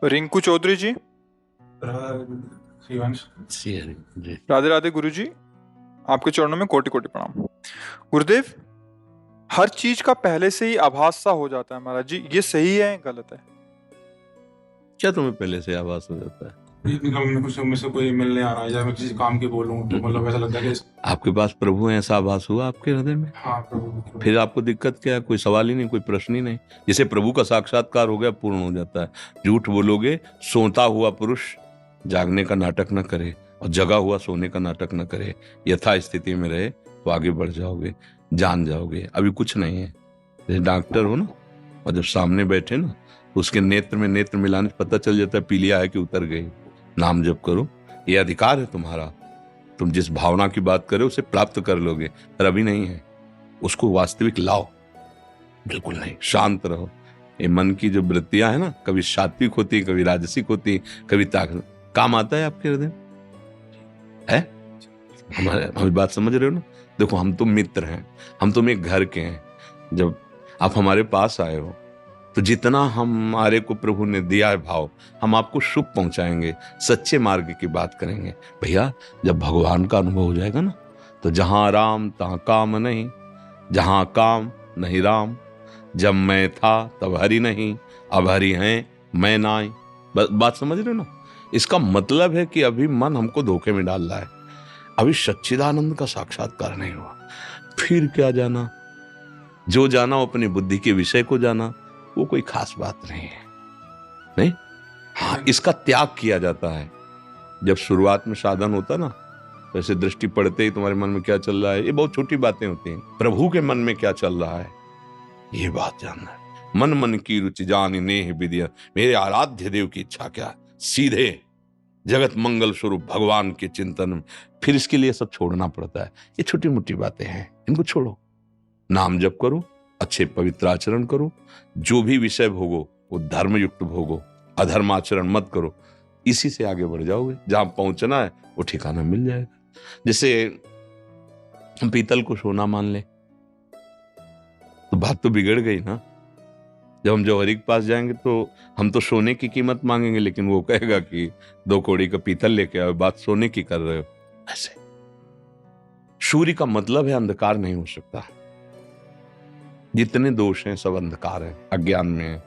रिंकू चौधरी जी। शिवांश जी। राधे राधे गुरु जी, आपके चरणों में कोटि कोटि प्रणाम। गुरुदेव, हर चीज का पहले से ही आभास सा हो जाता है महाराज जी, ये सही है गलत है? क्या तुम्हें पहले से आभास हो जाता है? मतलब कुछ मुझसे कोई मिलने आ रहा है या मैं किसी काम के बोलूं तो मतलब ऐसा लगता है कि आपके पास प्रभु है, ऐसा आभास हुआ आपके हृदय में? हाँ प्रभु। फिर आपको दिक्कत क्या है? कोई सवाल ही नहीं, कोई प्रश्न ही नहीं। जिसे प्रभु का साक्षात्कार हो गया, पूर्ण हो जाता है। झूठ बोलोगे, सोता हुआ पुरुष जागने का नाटक न करे और जगा हुआ सोने का नाटक न करे। यथा स्थिति में रहे तो आगे बढ़ जाओगे, जान जाओगे अभी कुछ नहीं है। जैसे डॉक्टर हो ना, और जब सामने बैठे ना तो उसके नेत्र में नेत्र मिलाने से पता चल जाता है पीलिया है कि उतर गई। नाम जप करो, ये अधिकार है तुम्हारा। तुम जिस भावना की बात करो उसे प्राप्त कर लोगे, पर अभी नहीं है। उसको वास्तविक लाओ, बिल्कुल नहीं। शांत रहो। ये मन की जो वृत्तियां है ना, कभी सात्विक होती, कभी राजसिक होती, कभी ताकत। काम आता है आपके हृदय है? हमारी बात समझ रहे हो ना? देखो, हम तो मित्र हैं, हम तुम एक घर के हैं। जब आप हमारे पास आए हो तो जितना हमारे को प्रभु ने दिया है भाव, हम आपको शुभ पहुंचाएंगे, सच्चे मार्ग की बात करेंगे। भैया, जब भगवान का अनुभव हो जाएगा ना, तो जहां राम तहां काम नहीं, जहां काम नहीं राम। जब मैं था तब हरि नहीं, अब हरि हैं मैं नाई। बात समझ रहे हो ना? इसका मतलब है कि अभी मन हमको धोखे में डाल रहा है। अभी सच्चिदानंद का साक्षात्कार नहीं हुआ। फिर क्या जाना? जो जाना वो अपनी बुद्धि के विषय को जाना, वो कोई खास बात नहीं है। नहीं, हाँ, इसका त्याग किया जाता है। जब शुरुआत में साधन होता ना, तो ऐसे दृष्टि पड़ते ही तुम्हारे मन में क्या चल रहा है, ये बहुत छोटी बातें होती हैं। प्रभु के मन में क्या चल रहा है, ये बात जानना है। मन मन की रुचि जान नेह विद्या, मेरे आराध्य देव की इच्छा क्या है, सीधे जगत मंगल स्वरूप भगवान के चिंतन में। फिर इसके लिए सब छोड़ना पड़ता है। ये छोटी मोटी बातें हैं, इनको छोड़ो। नाम जप करो, अच्छे पवित्र आचरण करो, जो भी विषय भोगो वो धर्म युक्त भोगो, अधर्म आचरण मत करो। इसी से आगे बढ़ जाओगे, जहां पहुंचना है वो ठिकाना मिल जाएगा। जैसे हम पीतल को सोना मान ले तो बात तो बिगड़ गई ना। जब हम जौहरी के पास जाएंगे तो हम तो सोने की कीमत मांगेंगे, लेकिन वो कहेगा कि 2 कौड़ी का पीतल लेके आओ, बात सोने की कर रहे हो। ऐसे सूर्य का मतलब है अंधकार नहीं हो सकता। जितने दोष हैं सब अंधकार है, अज्ञान में है।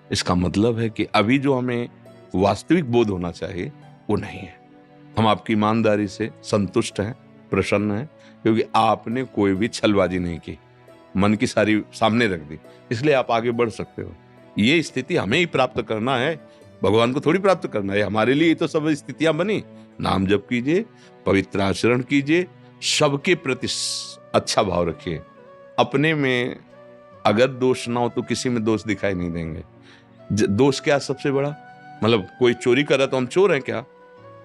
इसका मतलब है कि अभी जो हमें वास्तविक बोध होना चाहिए वो नहीं है। हम आपकी ईमानदारी से संतुष्ट हैं, प्रसन्न हैं, क्योंकि आपने कोई भी छलबाजी नहीं की, मन की सारी सामने रख दी, इसलिए आप आगे बढ़ सकते हो। ये स्थिति हमें ही प्राप्त करना है, भगवान को थोड़ी प्राप्त करना है। हमारे लिए तो सब स्थितियां बनी। नाम जप कीजिए, पवित्र आचरण कीजिए, सबके प्रति अच्छा भाव रखिए। अपने में अगर दोष ना हो तो किसी में दोष दिखाई नहीं देंगे। दोष क्या सबसे बड़ा? मतलब कोई चोरी कर रहा तो हम चोर हैं क्या?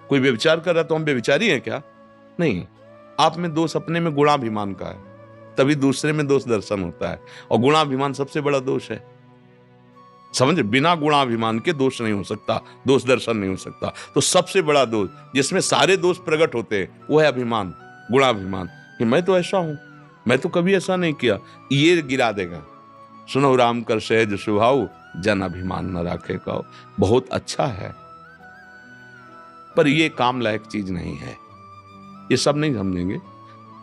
कोई व्यभिचार कर रहा तो हम व्यभिचारी हैं क्या? नहीं। आप में दोष अपने में गुणाभिमान का है, तभी दूसरे में दोष दर्शन होता है। और गुणाभिमान सबसे बड़ा दोष है। समझ, बिना गुणाभिमान के दोष नहीं हो सकता, दोष दर्शन नहीं हो सकता। तो सबसे बड़ा दोष जिसमें सारे दोष प्रकट होते हैं वो है अभिमान, गुणाभिमान, कि मैं तो ऐसा हूं, मैं तो कभी ऐसा नहीं किया। ये गिरा देगा। सुनो राम कर सहज स्वभाव, जन अभिमान न राखे कहो। बहुत अच्छा है, पर ये काम लायक चीज नहीं है। ये सब नहीं समझेंगे।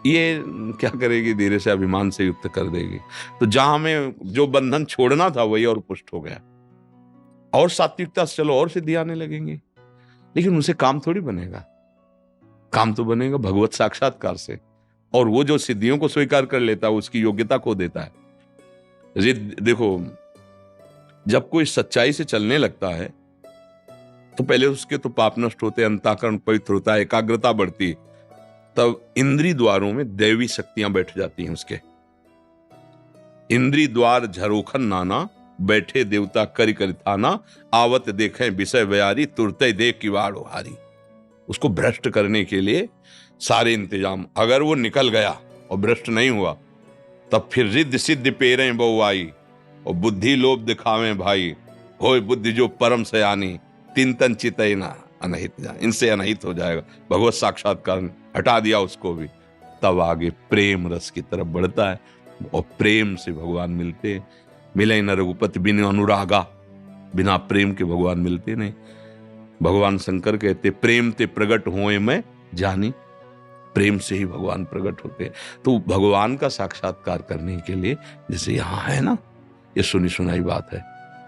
ये क्या करेगी, धीरे से अभिमान से युक्त कर देगी। तो जहां हमें जो बंधन छोड़ना था वही और पुष्ट हो गया। और सात्विकता से चलो और सिद्धि आने लगेंगी, लेकिन उनसे काम थोड़ी बनेगा। काम तो बनेगा भगवत साक्षात्कार से। और वो जो सिद्धियों को स्वीकार कर लेता है उसकी योग्यता खो देता है। देखो, जब कोई सच्चाई से चलने लगता है तो पहले उसके तो पाप नष्ट होते, अंतःकरण पवित्र होता है, एकाग्रता बढ़ती, तब इंद्री द्वारों में दैवी शक्तियां बैठ जाती हैं उसके। इंद्री द्वार झरोखन नाना, बैठे देवता करि करि थाना, आवत देखें विषय व्यारी, तुरते देख की वाड़ हारी। उसको भ्रष्ट करने के लिए सारे इंतजाम। अगर वो निकल गया और भ्रष्ट नहीं हुआ, तब फिर रिद्ध सिद्ध पेरें बहुआई, और बुद्धि लोभ दिखावें भाई, होय बुद्धि जो परम सयानी, तीन तन चितई ना अनहित जाए। इनसे अनहित हो जाएगा। भगवत साक्षात्कार हटा दिया उसको भी, तब आगे प्रेम रस की तरफ बढ़ता है, और प्रेम से भगवान मिलते हैं। मिले न रघुपति बिनु अनुरागा, बिना प्रेम के भगवान मिलते नहीं। भगवान शंकर कहते प्रेम ते प्रगट होए मैं जानी, प्रेम से ही भगवान प्रकट होते हैं। तो भगवान का साक्षात्कार करने के लिए जैसे यहाँ है ना, ये सुनी सुनाई बात है,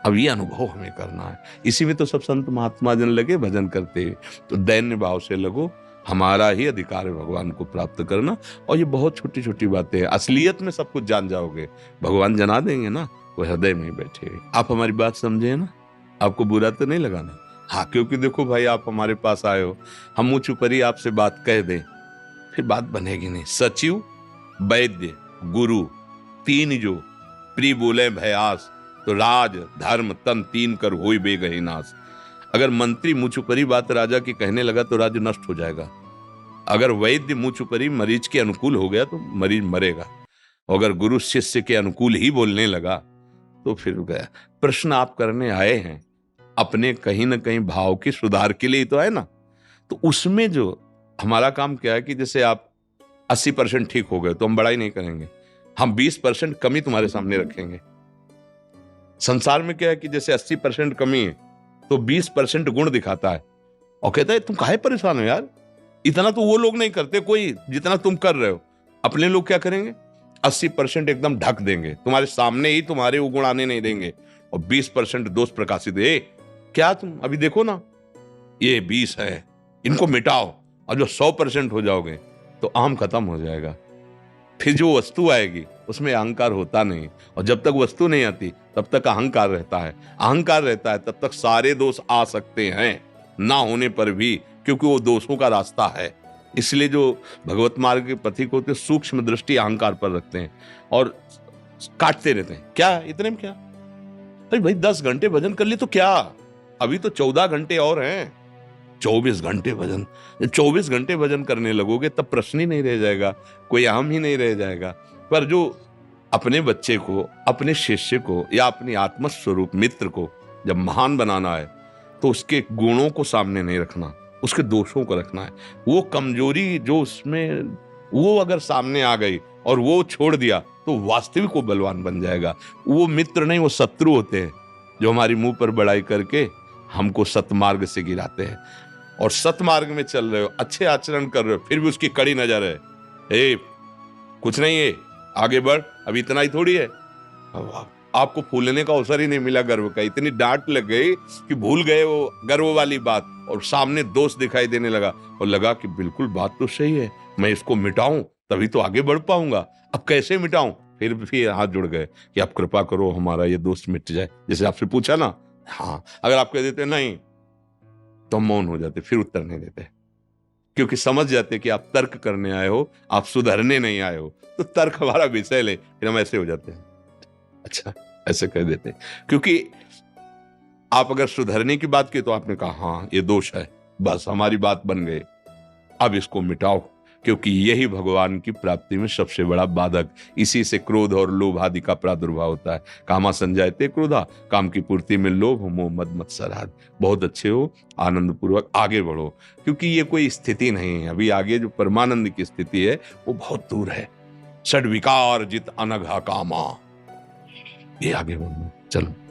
अब ये अनुभव हमें करना है। इसी में तो सब संत महात्मा जन लगे भजन करते हैं। तो दैन्य भाव से लगो, हमारा ही अधिकार है भगवान को प्राप्त करना। और ये बहुत छोटी छोटी बातें हैं, असलियत में सब कुछ जान जाओगे, भगवान जना देंगे ना, वो हृदय में ही बैठे। आप हमारी बात समझे ना, आपको बुरा तो नहीं लगाना। हाँ, क्योंकि देखो भाई, आप हमारे पास आए हो, हम मुँह छुपरी आपसे बात कह दें, फिर बात बनेगी नहीं। सचिव, वैद्य, गुरु तीन जो प्री बोले भयास, तो राज धर्म तन तीन कर होई बेगहि नाश। अगर मंत्री मुँह छुपरी बात राजा की कहने लगा तो राज्य नष्ट हो जाएगा। अगर वैद्य मुँह छुपरी मरीज के अनुकूल हो गया तो मरीज मरेगा। अगर गुरु शिष्य के अनुकूल ही बोलने लगा तो फिर गया। प्रश्न आप करने आए हैं अपने कहीं ना कहीं भाव के सुधार के लिए तो है ना। तो उसमें जो हमारा काम क्या है कि जैसे आप 80% ठीक हो गए तो हम बड़ाई नहीं करेंगे, हम 20% कमी तुम्हारे सामने रखेंगे। संसार में क्या है कि जैसे 80% कमी है तो 20% गुण दिखाता है और कहता है तुम काहे परेशान हो यार, इतना तो वो लोग नहीं करते कोई जितना तुम कर रहे हो। अपने लोग क्या करेंगे, 80% एकदम ढक देंगे, तुम्हारे सामने ही तुम्हारे वो गुण आने नहीं देंगे, और 20% दोष प्रकाशित। क्या तुम अभी देखो ना, ये 20 है, इनको मिटाओ, और जो 100% हो जाओगे तो आम खत्म हो जाएगा। फिर जो वस्तु आएगी उसमें अहंकार होता नहीं, और जब तक वस्तु नहीं आती तब तक अहंकार रहता है। अहंकार रहता है तब तक सारे दोष आ सकते हैं ना होने पर भी, क्योंकि वो दोषों का रास्ता है। इसलिए जो भगवत मार्ग के पथिक होते सूक्ष्म दृष्टि अहंकार पर रखते हैं और काटते रहते हैं। क्या इतने में क्या, अरे भाई 10 घंटे भजन कर लिए तो क्या, अभी तो 14 घंटे और हैं, 24 घंटे भजन। 24 घंटे भजन करने लगोगे तब प्रश्न ही नहीं रह जाएगा, कोई अहम ही नहीं रह जाएगा। पर जो अपने बच्चे को, अपने शिष्य को या अपनी आत्मस्वरूप मित्र को जब महान बनाना है तो उसके गुणों को सामने नहीं रखना, उसके दोषों को रखना है। वो कमजोरी जो उसमें, वो अगर सामने आ गई और वो छोड़ दिया तो वास्तविक वो बलवान बन जाएगा। वो मित्र नहीं, वो शत्रु होते हैं जो हमारी मुंह पर बड़ाई करके हमको सतमार्ग से गिराते हैं। और सतमार्ग में चल रहे हो, अच्छे आचरण कर रहे हो, फिर भी उसकी कड़ी नजर है, ए कुछ नहीं है, आगे बढ़, अभी इतना ही थोड़ी है। आपको फूलने का अवसर ही नहीं मिला गर्व का, इतनी डांट लग गई कि भूल गए वो गर्व वाली बात, और सामने दोष दिखाई देने लगा और लगा कि बिल्कुल बात तो सही है, मैं इसको मिटाऊं तभी तो आगे बढ़ पाऊंगा। अब कैसे मिटाऊं, फिर हाथ जुड़ गए कि आप कृपा करो हमारा ये दोष मिट जाए। जैसे आपसे पूछा ना, हाँ, अगर आप कह देते नहीं तो हम मौन हो जाते, फिर उत्तर नहीं देते, क्योंकि समझ जाते कि आप तर्क करने आए हो, आप सुधरने नहीं आए हो। तो तर्क हमारा विषय ले, फिर हम ऐसे हो जाते हैं, अच्छा ऐसे कह देते हैं। क्योंकि आप अगर सुधरने की बात की तो आपने कहा हाँ ये दोष है, बस हमारी बात बन गई, अब इसको मिटाओ, क्योंकि यही भगवान की प्राप्ति में सबसे बड़ा बाधक। इसी से क्रोध और लोभ आदि का प्रादुर्भाव होता है। कामा संजायते क्रोधा, काम की पूर्ति में लोभ मोह मद मत्सराद। बहुत अच्छे हो, आनंद पूर्वक आगे बढ़ो, क्योंकि ये कोई स्थिति नहीं है। अभी आगे जो परमानंद की स्थिति है वो बहुत दूर है। षड विकार जित अनघा कामा, ये आगे बढ़ो, चलो।